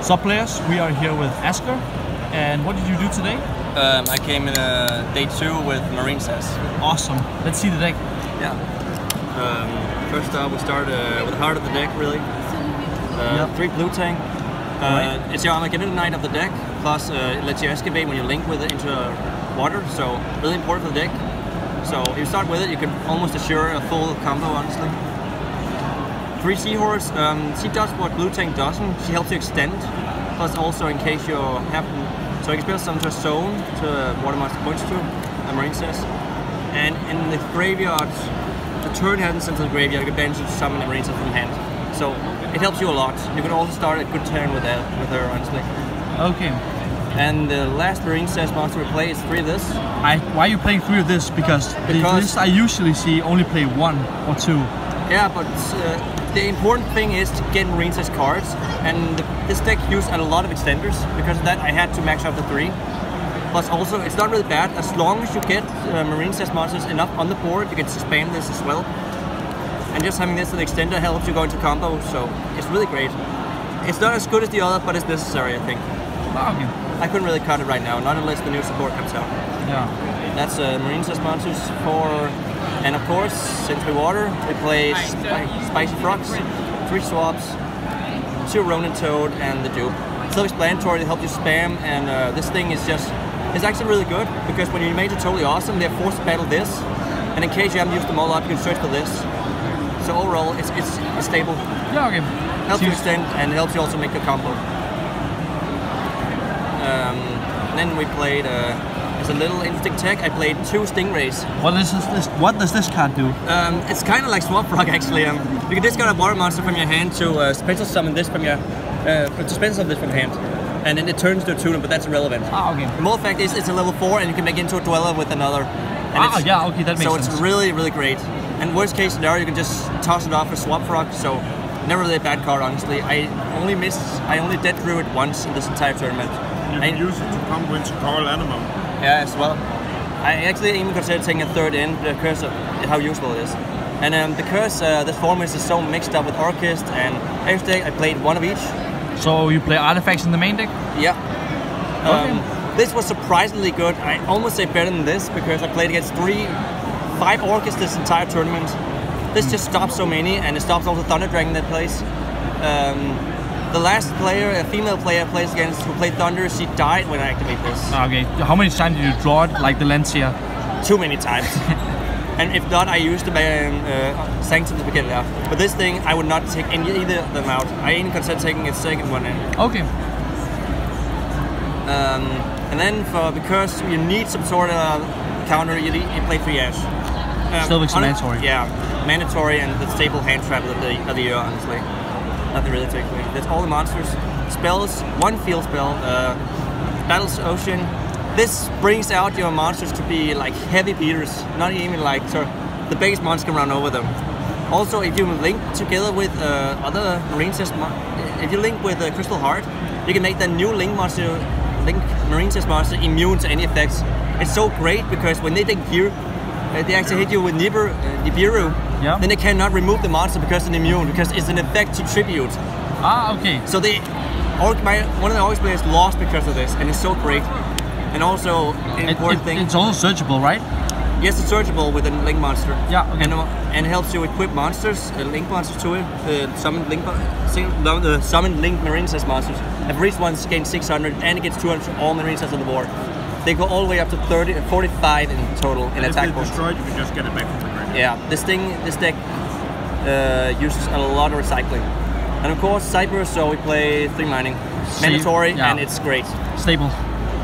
Sup Players, we are here with Asger. And what did you do today? I came in day 2 with Marincess. Awesome. Let's see the deck. Yeah. First off, we start with the heart of the deck, really. 3 blue tank. It's your Armageddon Knight of the deck, plus it lets you excavate when you link with it into water, so really important for the deck. So if you start with it, you can almost assure a full combo, honestly. 3 Seahorse. She does what blue tank doesn't. She helps you extend, plus also in case you have so you can spell some to a zone to water monster points to a Marincess. And in the graveyard, the turn hasn't sent to the graveyard, you can bench to summon a Marincess from hand. So it helps you a lot. You can also start a good turn with her, honestly. Okay. And the last Marincess monster we play is 3 of this. Why are you playing 3 of this? Because the list I usually see only play 1 or 2. Yeah, but the important thing is to get Marincess cards, and this deck uses a lot of extenders. Because of that, I had to max out the 3. Plus, also, it's not really bad as long as you get Marincess monsters enough on the board. You can spam this as well, and just having this as an extender helps you go into combo. So it's really great. It's not as good as the other, but it's necessary, I think. Okay. I couldn't really cut it right now, not unless the new support comes out. Yeah. That's Marincess monsters for. And of course, since we water, we play Spicy Frogs, 3 swaps, 2 Ronin Toad, and the dupe. Self-explanatory to help you spam, and this thing is it's actually really good, because when you made it totally awesome, they're forced to battle this, and in case you haven't used them all up, you can search for this. So overall, it's stable. Yeah, okay. Helps you extend, and helps you also make a combo. Then we played as a little interesting tech. I played 2 Stingrays. What does this card do? It's kind of like Swap Frog, actually. You can discard a water monster from your hand to special summon this from your hand, and then it turns to a tuner, but that's irrelevant. Ah, okay. The more fact is it's a level 4, and you can make it into a dweller with another. And yeah, okay, that makes sense. So it's really, really great. And worst case scenario, you can just toss it off for Swap Frog. So never really a bad card, honestly. I only dead through it once in this entire tournament. You can use it to pump into Coral Animal. Yeah, as well. I actually even considered taking a 3rd in because of how useful it is. And because this format is so mixed up with Orchist and everything, I played 1 of each. So you play artifacts in the main deck? Yeah. This was surprisingly good. I almost say better than this because I played against 5 Orchists this entire tournament. This just stops so many, and it stops also Thunder Dragon that plays. The last player, a female player plays against who played Thunder, she died when I activate this. Okay. How many times did you draw it, like the Lancia? Too many times. And if not, I used the Sanctum to begin it out. But this thing, I would not take either of them out. I even considered taking a 2nd one in. Okay. And then because you need some sort of counter, you play 3 Ash. Self-explanatory. Yeah, mandatory, and the staple hand trap of the year, honestly. Nothing really takes away. That's all the monsters. Spells, 1 field spell, Battles Ocean. This brings out your monsters to be like heavy beaters, not even like the biggest monster can run over them. Also, if you link together with other Marincess, if you link with Crystal Heart, you can make the new Link Marincess monster immune to any effects. It's so great because when they take gear, they actually hit you with Nibiru. Yeah. Then they cannot remove the monster because it's immune, because it's an effect to tribute. Ah, okay. So one of the Orcs players lost because of this, and it's so great. And also, an important thing. It's also searchable, right? Yes, it's searchable with a Link monster. Yeah, okay. And it helps you equip monsters, Link monsters to it, summon Link Marincess monsters. And for each one, it gains 600, and it gets 200 to all Marincess on the board. They go all the way up to 45 in total in attack points. If they destroy it, you can just get it back from the grid. Yeah, this deck uses a lot of recycling. And of course, Cyber, so we play 3 mining. Mandatory, yeah. And it's great. Stable.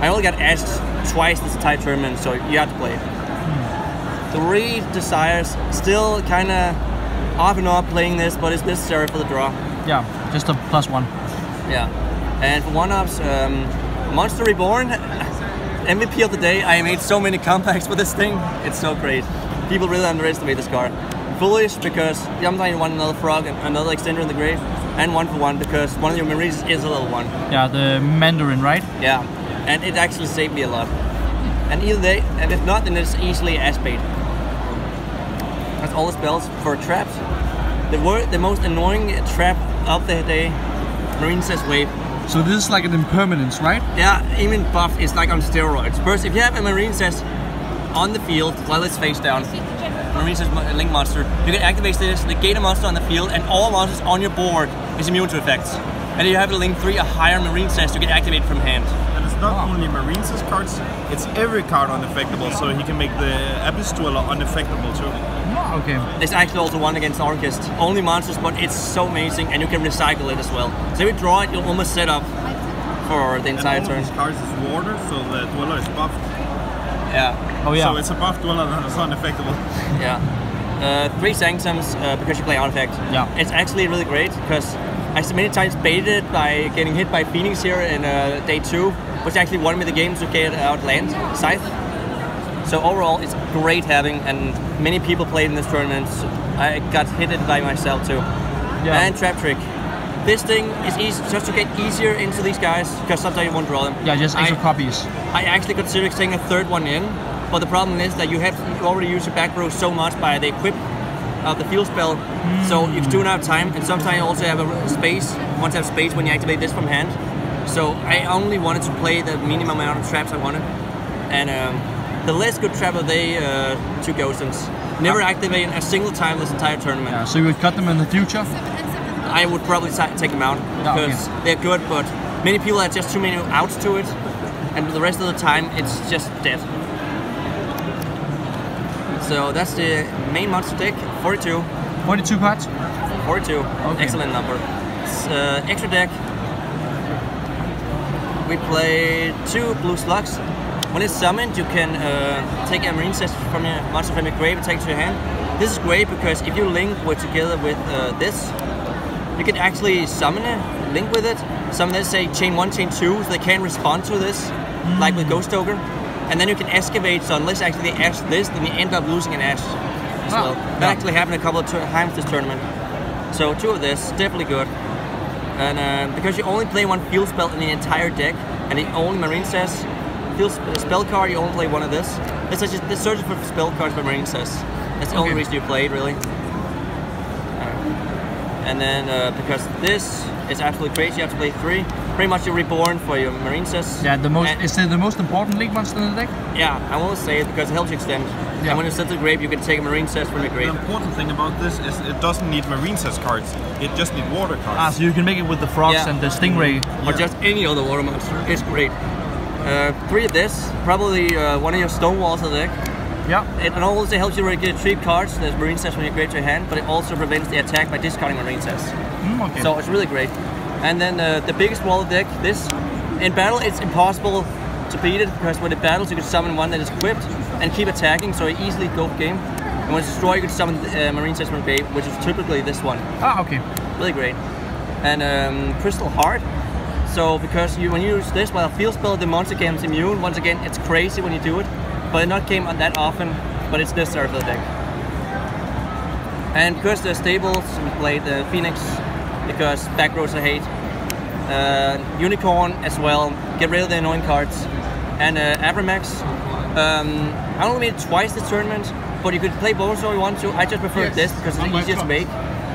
I only got asked twice this entire tournament, so you have to play it. 3 Desires, still kind of off and on playing this, but it's necessary for the draw. Yeah, just a +1. Yeah, and for 1-ups, Monster Reborn, MVP of the day. I made so many compacts with this thing. It's so great. People really underestimate this card. Foolish because sometimes you want another frog and another extender in the grave, and 1-for-1 because one of your Marincess is a level 1. Yeah, the Mandarin, right? Yeah, and it actually saved me a lot. And and if not, then it's easily Ash bait. That's all the spells for traps. The most annoying trap of the day, Marincess Wave. So this is like an impermanence, right? Yeah, even buff is like on steroids. First, if you have a Marincess on the field while it's face down, Marincess Link monster, you can activate this, negate a monster on the field, and all monsters on your board is immune to effects. And if you have a Link 3, a higher Marincess, you can activate from hand. And it's not only Marincess cards, it's every card unaffectable, so he can make the Abyss Dweller unaffectable too. Okay. There's actually also one against Orchist. Only monsters, but it's so amazing, and you can recycle it as well. So if you draw it, you'll almost set up for the entire and all turn. of these cards is water, so the Dweller is buffed. Yeah. Oh yeah. So it's a buff Dweller that is unaffectable. Yeah. 3 Sanctums because you play Artifact. Yeah. It's actually really great because I many times baited by getting hit by Phoenix here in day 2, which actually won me the game to get out land, Scythe. So overall, it's great having, and many people played in this tournament. I got hit by myself too. Yeah. And Trap Trick. This thing is easy just to get easier into these guys because sometimes you won't draw them. Yeah, just extra copies. I actually considered taking a 3rd one in, but the problem is that you already use your back row so much by the equip of the field spell, so you do not have time, and sometimes you also have a space, once you have space when you activate this from hand. So I only wanted to play the minimum amount of traps I wanted, and the less good trap of they 2 Ghostins. Never activate a single time this entire tournament. Yeah, so you would cut them in the future? I would probably take them out because they're good, but many people have just too many outs to it, and the rest of the time it's just dead. So that's the main monster deck, 42. 42 cards? 42, okay. Excellent number. It's, extra deck. We play 2 blue slugs. When it's summoned, you can take a Marincess from your monster from your grave and take it to your hand. This is great because if you link together with this, you can actually summon it, link with it. Some of them say chain 1, chain 2, so they can't respond to this, like with Ghost Ogre. And then you can excavate, so unless actually they ash this, then you end up losing an ash as well. That actually happened a couple of times this tournament. So 2 of this, definitely good. And because you only play 1 field spell in the entire deck, and the only Marincess field spell card, you only play 1 of this. This searches for spell cards by Marincess. That's the only reason you play it, really. And then because this is absolutely crazy, you have to play 3. Pretty much you're reborn for your Marincess. Yeah, is it the most important Link monster in the deck? Yeah, I will say it because it helps you extend. Yeah. And when you set the grave, you can take a Marincess from the grave. The important thing about this is it doesn't need Marincess cards. It just needs water cards. Ah, so you can make it with the frogs and the stingray. Or just any other water monster. It's great. 3 of this, probably one of your stone walls of the deck. Yeah. It also helps you retrieve cards, there's Marincess when you grave to your hand, but it also prevents the attack by discarding Marincess. Okay. So it's really great. And then the biggest wall of the deck, this. In battle, it's impossible to beat it, because when it battles, you can summon one that is equipped and keep attacking, so you easily go for game. And when it's destroyed, you can summon Marincess from the grave, which is typically this one. Ah, okay. Really great. And Crystal Heart. So because when you use this, while field spell, the monster becomes immune. Once again, it's crazy when you do it, but it not came on that often, but it's necessary for the deck. And because the stables, we played the Phoenix, because back rows I hate. Unicorn as well, get rid of the annoying cards. And Abramax, I only made it twice this tournament, but you could play both if you want to. I just prefer this because it's easier to make,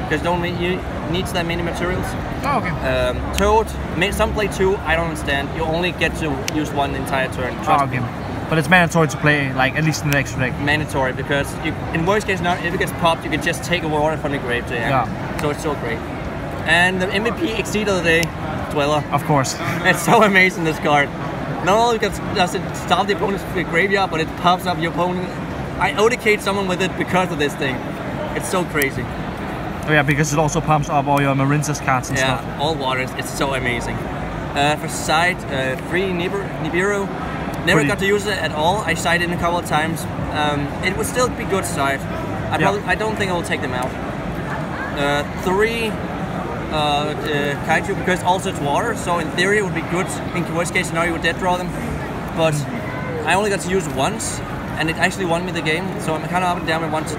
because you need that many materials. Oh, okay. Toad, some play 2, I don't understand. You only get to use 1 entire turn. Oh, okay. But it's mandatory to play, like, at least in the extra deck. Mandatory, because in worst case, if it gets popped, you can just take a water from the grave to hand. Yeah. So it's so great. And the MVP Exceed of the day, Dweller. Of course. It's so amazing, this card. Not only does it stop the opponent's graveyard, but it pops up your opponent. I OTK'd someone with it because of this thing. It's so crazy. Oh yeah, because it also pumps up all your Marincess cards and stuff. Yeah, all waters. It's so amazing. For side, 3 Nibiru. Never got to use it at all. I sided in a couple of times. It would still be good side. I don't think I will take them out. 3 Kaiju, because also it's water, so in theory it would be good. In worst case scenario, you would dead draw them. But I only got to use it once, and it actually won me the game, so I'm kind of up and down. I want to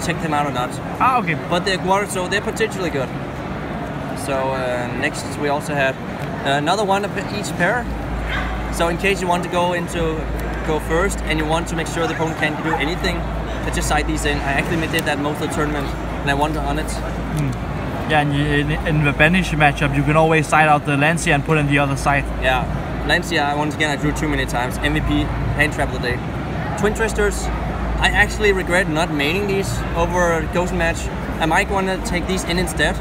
check them out or not. Ah, okay. But they're water, so they're potentially good. So next we also have another one of each pair. So in case you want to go first and you want to make sure the opponent can't do anything, just side these in. I actually did that most of the tournament, and I won on it. Yeah, and in the Banish matchup, you can always side out the Lancia and put in the other side. Yeah, Lancia, once again, I drew too many times. MVP, hand trap of the day. Twin Twisters, I actually regret not maining these over a Ghost match. I might want to take these in instead,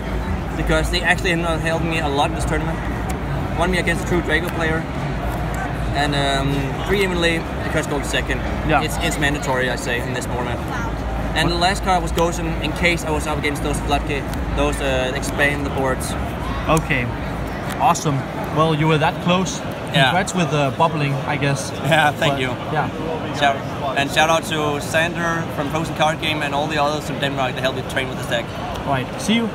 because they actually have not helped me a lot in this tournament. Won me against a true Draco player, and 3 evenly because gold second. Yeah. It's mandatory, I say, in this format. And the last card was Ghosten in case I was up against those Floodgate, those expand the boards. Okay, awesome. Well, you were that close. Yeah. Congrats with bubbling, I guess. Yeah, thank you. Yeah. Shout out to Sander from Frozen Card Game and all the others from Denmark that helped me train with this deck. All right, see you.